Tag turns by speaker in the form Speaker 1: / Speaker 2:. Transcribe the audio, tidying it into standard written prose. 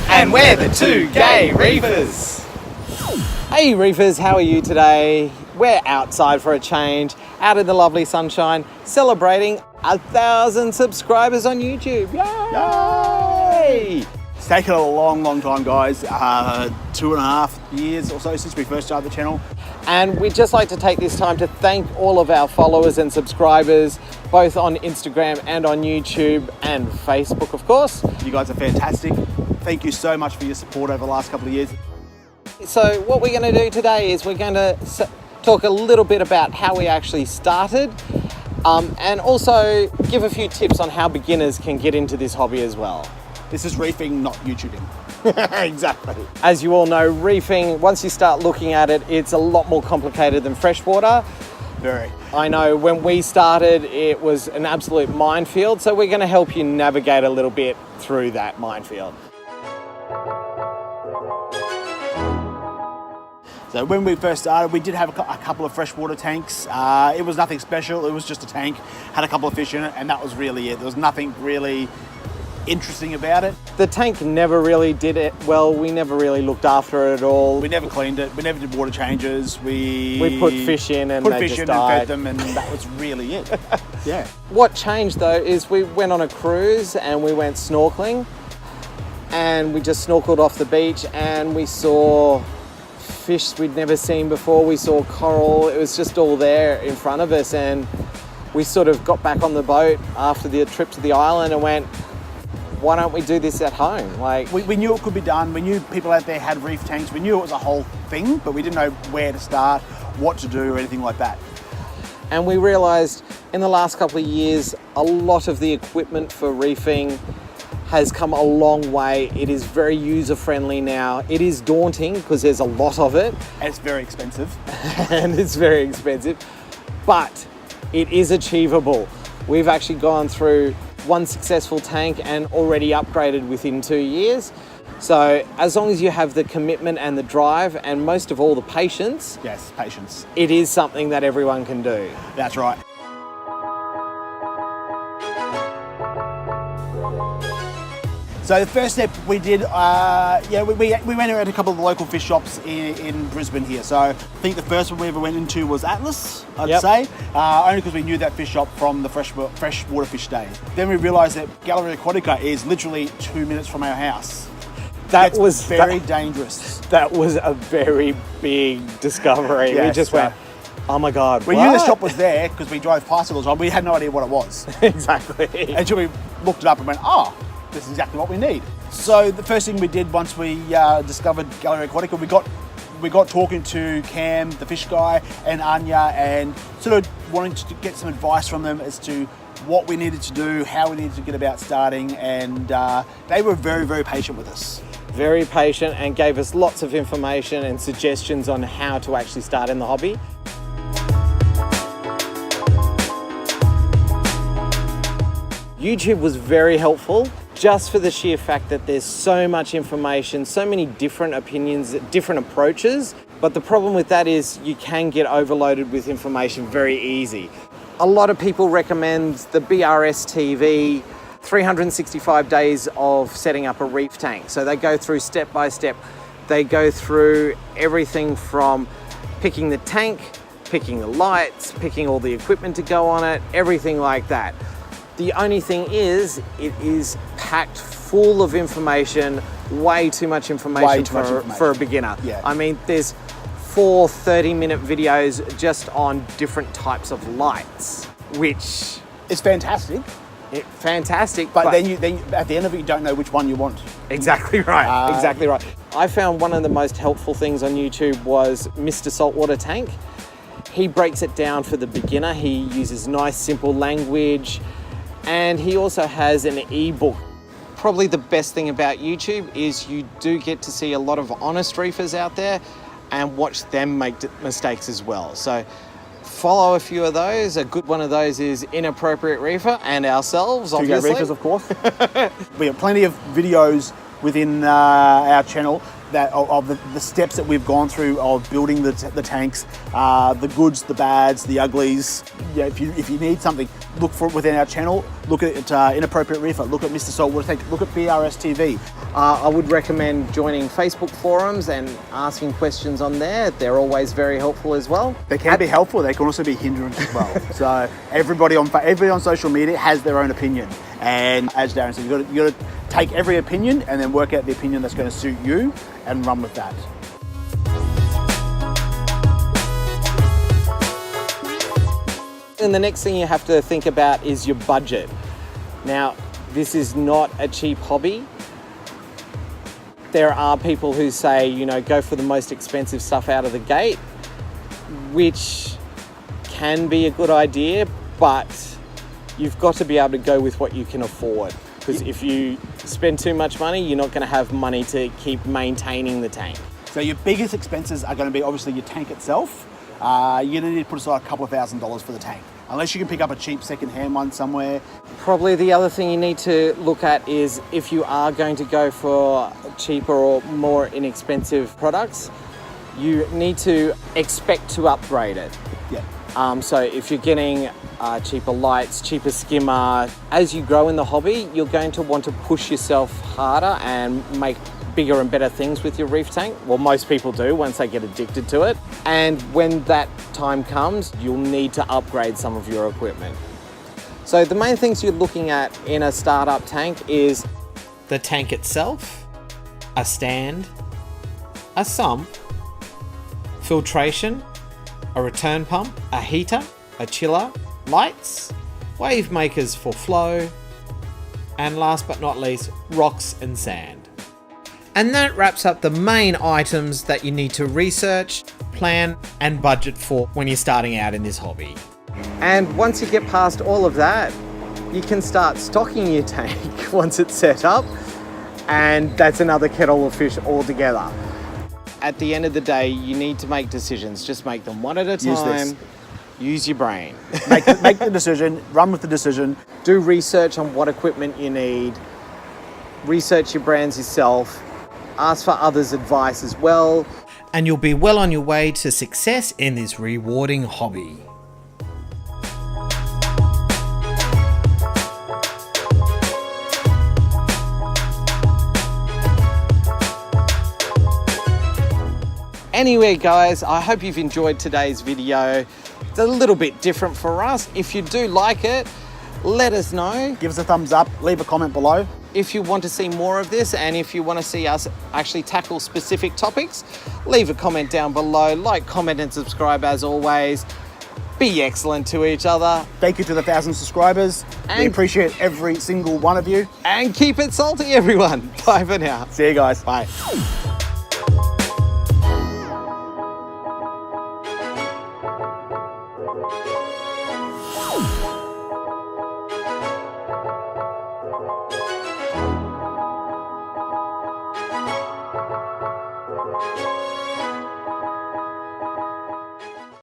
Speaker 1: And we're the two gay reefers.
Speaker 2: Hey reefers, how are you today? We're outside for a change, out in the lovely sunshine, celebrating 1,000 subscribers on YouTube. Yay!
Speaker 3: It's taken a long time, guys. 2.5 years or so since we first started the channel.
Speaker 2: And we'd just like to take this time to thank all of our followers and subscribers, both on Instagram and on YouTube and Facebook, of course.
Speaker 3: You guys are fantastic. Thank you so much for your support over the last couple of years.
Speaker 2: So what we're going to do today is we're going to talk a little bit about how we actually started, and also give a few tips on how beginners can get into this hobby as well.
Speaker 3: This is reefing, not YouTubing.
Speaker 2: Exactly. As you all know, reefing, once you start looking at it, it's a lot more complicated than freshwater.
Speaker 3: Very.
Speaker 2: I know when we started, it was an absolute minefield, so we're going to help you navigate a little bit through that minefield.
Speaker 3: So when we first started, we did have a couple of freshwater tanks. It was nothing special. It was just a tank, had a couple of fish in it, and that was really it. There was nothing really interesting about it.
Speaker 2: The tank never really did it well. We never really looked after it at all.
Speaker 3: We never cleaned it. We never did water changes. We
Speaker 2: put fish in and they just died.
Speaker 3: And fed them, and that was really it. Yeah.
Speaker 2: What changed though is we went on a cruise and we went snorkeling, and we just snorkeled off the beach and we saw fish we'd never seen before. We saw coral. It was just all there in front of us, and we sort of got back on the boat after the trip to the island and went, why don't we do this at home? Like
Speaker 3: we knew it could be done. We knew people out there had reef tanks. We knew it was a whole thing, but we didn't know where to start, what to do, or anything like that.
Speaker 2: And we realized in the last couple of years, a lot of the equipment for reefing has come a long way. It is very user-friendly now. It is daunting because there's a lot of it.
Speaker 3: And it's very expensive.
Speaker 2: And it's very expensive, but it is achievable. We've actually gone through one successful tank and already upgraded within 2 years. So as long as you have the commitment and the drive, and most of all the patience.
Speaker 3: Yes, patience.
Speaker 2: It is something that everyone can do.
Speaker 3: That's right. So the first step we did, we went around a couple of the local fish shops in Brisbane here. So I think the first one we ever went into was Atlas, I'd say, only because we knew that fish shop from the freshwater fish day. Then we realised that Galleria Aquatica is literally 2 minutes from our house.
Speaker 2: That was
Speaker 3: very dangerous.
Speaker 2: That was a very big discovery.
Speaker 3: Yes,
Speaker 2: we just went, oh my God,
Speaker 3: we knew the shop was there because we drove past it all the time. We had no idea what it was.
Speaker 2: Exactly.
Speaker 3: Until we looked it up and went, oh, this is exactly what we need. So the first thing we did once we discovered Galleria Aquatica, we got talking to Cam, the fish guy, and Anya, and sort of wanting to get some advice from them as to what we needed to do, how we needed to get about starting, and they were very patient with us.
Speaker 2: Very patient, and gave us lots of information and suggestions on how to actually start in the hobby. YouTube was very helpful, just for the sheer fact that there's so much information, so many different opinions, different approaches. But the problem with that is you can get overloaded with information very easy. A lot of people recommend the BRS TV 365 days of setting up a reef tank. So they go through step by step. They go through everything from picking the tank, picking the lights, picking all the equipment to go on it, everything like that. The only thing is, it is packed full of information, way too much information for a beginner.
Speaker 3: Yeah.
Speaker 2: I mean, there's 4 30-minute videos just on different types of lights, which
Speaker 3: is fantastic.
Speaker 2: Fantastic.
Speaker 3: But then at the end of it, you don't know which one you want.
Speaker 2: Exactly right, exactly right. I found one of the most helpful things on YouTube was Mr. Saltwater Tank. He breaks it down for the beginner. He uses nice, simple language. And he also has an ebook. Probably the best thing about YouTube is you do get to see a lot of honest reefers out there and watch them make mistakes as well. So follow a few of those. A good one of those is Inappropriate Reefer and ourselves, obviously.
Speaker 3: Reefers, of course. We have plenty of videos within our channel that of the steps that we've gone through of building the tanks, the goods, the bads, the uglies. Yeah, if you need something, look for it within our channel. Look at Inappropriate Reefer. Look at Mr. Saltwater Tank. Look at BRS TV.
Speaker 2: I would recommend joining Facebook forums and asking questions on there. They're always very helpful as well.
Speaker 3: They can be helpful. They can also be hindrance as well. So everybody on social media has their own opinion, and as Darren said, you got to take every opinion and then work out the opinion that's going to suit you and run with that.
Speaker 2: And the next thing you have to think about is your budget. Now, this is not a cheap hobby. There are people who say, you know, go for the most expensive stuff out of the gate, which can be a good idea, but you've got to be able to go with what you can afford. Because if you spend too much money, you're not going to have money to keep maintaining the tank.
Speaker 3: So your biggest expenses are going to be obviously your tank itself. You're going to need to put aside a couple of $1,000s for the tank, unless you can pick up a cheap second-hand one somewhere.
Speaker 2: Probably the other thing you need to look at is if you are going to go for cheaper or more inexpensive products, you need to expect to upgrade it.
Speaker 3: Yeah.
Speaker 2: So if you're getting cheaper lights, cheaper skimmer, as you grow in the hobby, you're going to want to push yourself harder and make bigger and better things with your reef tank. Well, most people do once they get addicted to it. And when that time comes, you'll need to upgrade some of your equipment. So the main things you're looking at in a startup tank is the tank itself, a stand, a sump, filtration, a return pump, a heater, a chiller, lights, wave makers for flow, and last but not least, rocks and sand. And that wraps up the main items that you need to research, plan, and budget for when you're starting out in this hobby. And once you get past all of that, you can start stocking your tank once it's set up, and that's another kettle of fish altogether. At the end of the day, you need to make decisions. Just make them one at a time. Use your brain.
Speaker 3: Make the decision, run with the decision.
Speaker 2: Do research on what equipment you need. Research your brands yourself. Ask for others' advice as well. And you'll be well on your way to success in this rewarding hobby. Anyway, guys, I hope you've enjoyed today's video. It's a little bit different for us. If you do like it, let us know.
Speaker 3: Give us a thumbs up, leave a comment below.
Speaker 2: If you want to see more of this, and if you want to see us actually tackle specific topics, leave a comment down below. Like, comment, and subscribe as always. Be excellent to each other.
Speaker 3: Thank you to the 1,000 subscribers. We appreciate every single one of you.
Speaker 2: And keep it salty, everyone. Bye for now.
Speaker 3: See you guys.
Speaker 2: Bye.